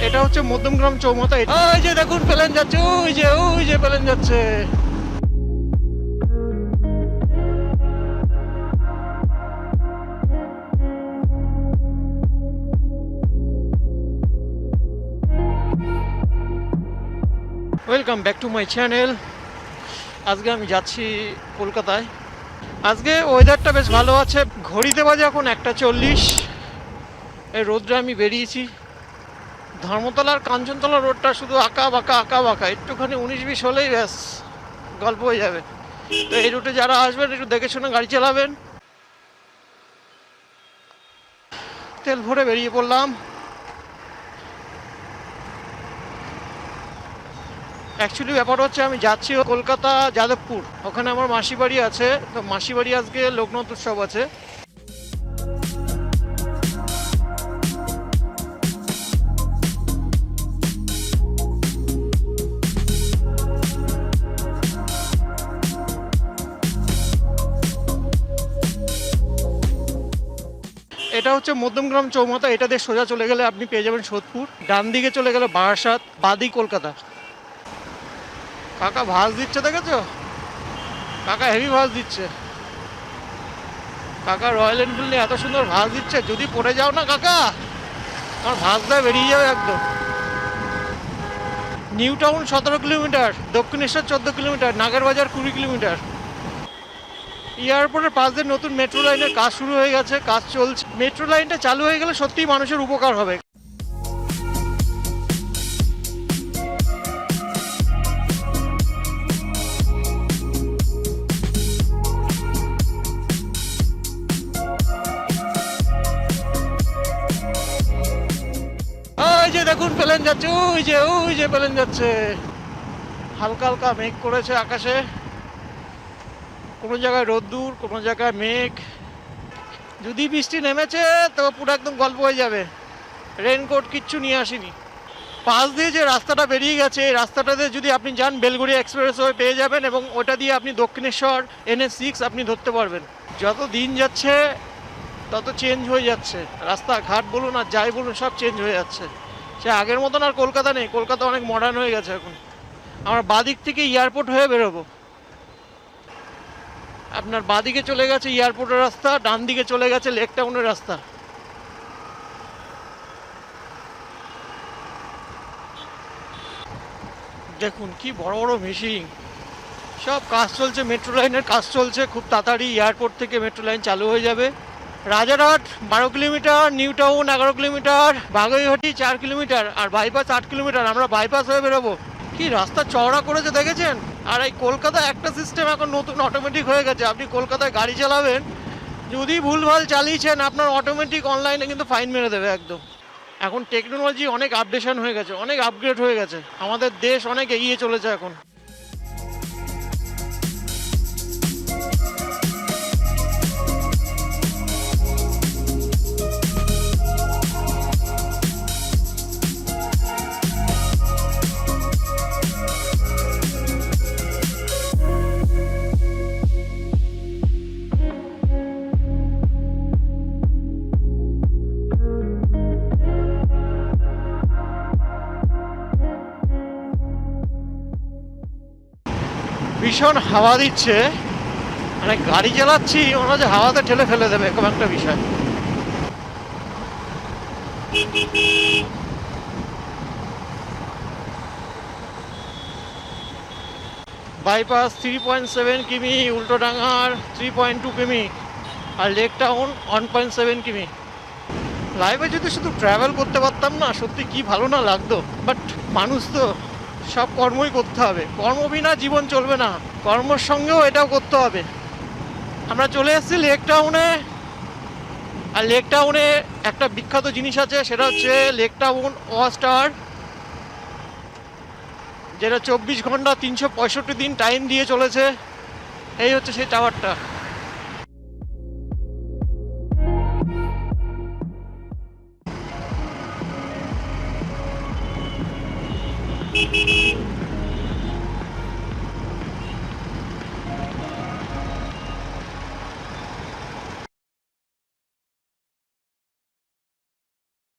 এটা হচ্ছে মধ্যমগ্রাম চৌমাথা। ওই যে দেখুন প্লেন যাচ্ছে, ওই যে প্লেন যাচ্ছে। Welcome back to my channel. আজকে আমি যাচ্ছি কলকাতায়। আজকে ওয়েদারটা বেশ ভালো আছে, ঘড়িতে বাজে এখন 1:40। এই রোদ্রে আমি বেরিয়েছি। ধর্মতলার কাঞ্চনতলা রোডটা শুধু আঁকা বাঁকা, একটুখানি 19-20 হলেই ব্যাস গল্প হয়ে যাবে। তো এই রুটে যারা আসবেন একটু দেখে শুনে গাড়ি চালাবেন। তেল ভরে বেরিয়ে পড়লাম। অ্যাকচুয়ালি ব্যাপার হচ্ছে আমি যাচ্ছি কলকাতা যাদবপুর, ওখানে আমার মাসি বাড়ি আছে। তো মাসি বাড়ি আজকে লোকনাথ উৎসব আছে। এটা হচ্ছে মধ্যমগ্রাম চৌমাথা। এটা দিয়ে সোজা চলে গেলে আপনি পেয়ে যাবেন সোদপুর, ডান দিকে চলে গেলে বারাসাত, বাদিক কলকাতা। কাকা ভাঁজ দিচ্ছে, দেখেছো? কাকা হেভি ভাঁজ দিচ্ছে। কাকা রয়্যাল এনফিল্ড নিয়ে এত সুন্দর ভাঁজ দিচ্ছে, যদি পড়ে যাও না কাকা, আমার ভাঁজ দেয় বেরিয়ে যাবে একদম। New town 17 kilometre, Dakshineswar 14 kilometre, Nagerbazar 20 kilometre. এয়ারপোর্টের পাশ দিয়ে নতুন মেট্রো লাইনের কাজ শুরু হয়ে গেছে, কাজ চলছে। মেট্রো লাইনটা চালু হয়ে গেলে সত্যিই মানুষের উপকার হবে। ওই যে দেখুন প্লেন যাচ্ছে, ওই যে প্লেন যাচ্ছে। হালকা হালকা মেঘ করেছে আকাশে, কোনো জায়গায় রোদ্দুর, কোনো জায়গায় মেঘ। যদি বৃষ্টি নেমেছে তো পুরো একদম গল্প হয়ে যাবে। রেনকোট কিচ্ছু নিয়ে আসিনি। পাশ দিয়ে যে রাস্তাটা বেরিয়ে গেছে, এই রাস্তাটাতে যদি আপনি যান বেলগড়িয়া এক্সপ্রেসওয়ে পেয়ে যাবেন, এবং ওটা দিয়ে আপনি দক্ষিণেশ্বর NH6 আপনি ধরতে পারবেন। যত দিন যাচ্ছে তত চেঞ্জ হয়ে যাচ্ছে, রাস্তাঘাট বলুন আর যাই বলুন সব চেঞ্জ হয়ে যাচ্ছে। সে আগের মতন আর কলকাতা নেই, কলকাতা অনেক মডার্ন হয়ে গেছে এখন। আমরা বাদিক থেকে এয়ারপোর্ট হয়ে বেরোবো। আপনার বাদিকে চলে গেছে এয়ারপোর্টের রাস্তা, ডান দিকে চলে গেছে লেক টাউনের রাস্তা। দেখুন কি বড় বড় মেশিন, সব কাজ চলছে, মেট্রো লাইনের কাজ চলছে। খুব তাড়াতাড়ি এয়ারপোর্ট থেকে মেট্রো লাইন চালু হয়ে যাবে। Rajarhat 12 kilometre, New Town 11 kilometre, Baguiati 4 kilometre, আর বাইপাস 8 কিলোমিটার। আমরা বাইপাস হয়ে বেরোবো। কি রাস্তা চওড়া করেছে দেখেছেন? আর এই কলকাতা একটা সিস্টেম এখন নতুন অটোমেটিক হয়ে গেছে। আপনি কলকাতায় গাড়ি চালাবেন, যদি ভুলভাল চালিয়েছেন আপনার অটোমেটিক অনলাইনে কিন্তু ফাইন মেরে দেবে একদম। এখন টেকনোলজি অনেক আপডেশন হয়ে গেছে, অনেক আপগ্রেড হয়ে গেছে। আমাদের দেশ অনেক এগিয়ে চলেছে এখন। ভীষণ হাওয়া দিচ্ছে, মানে গাড়ি চালাচ্ছি মনে হচ্ছে হাওয়াতে ঠেলে ফেলে দেবে, এরকম একটা বিষয়। বাইপাস 3.7 কিমি, উল্টোডাঙ্গার 3.2 কিমি, আর লেক টাউন 1.7 কিমি। লাইফে যদি শুধু ট্রাভেল করতে পারতাম না, সত্যি কি ভালো না লাগতো। বাট মানুষ তো, সব কর্মই করতে হবে। কর্ম বিনা জীবন চলবে না, কর্মের সঙ্গেও এটাও করতে হবে। আমরা চলে এসেছি লেক টাউনে। আর লেক টাউনে একটা বিখ্যাত জিনিস আছে, সেটা হচ্ছে লেক টাউন ওয়াচ টাওয়ার, যেটা 24 ঘন্টা 365 দিন টাইম দিয়ে চলেছে। এই হচ্ছে সেই টাওয়ারটা।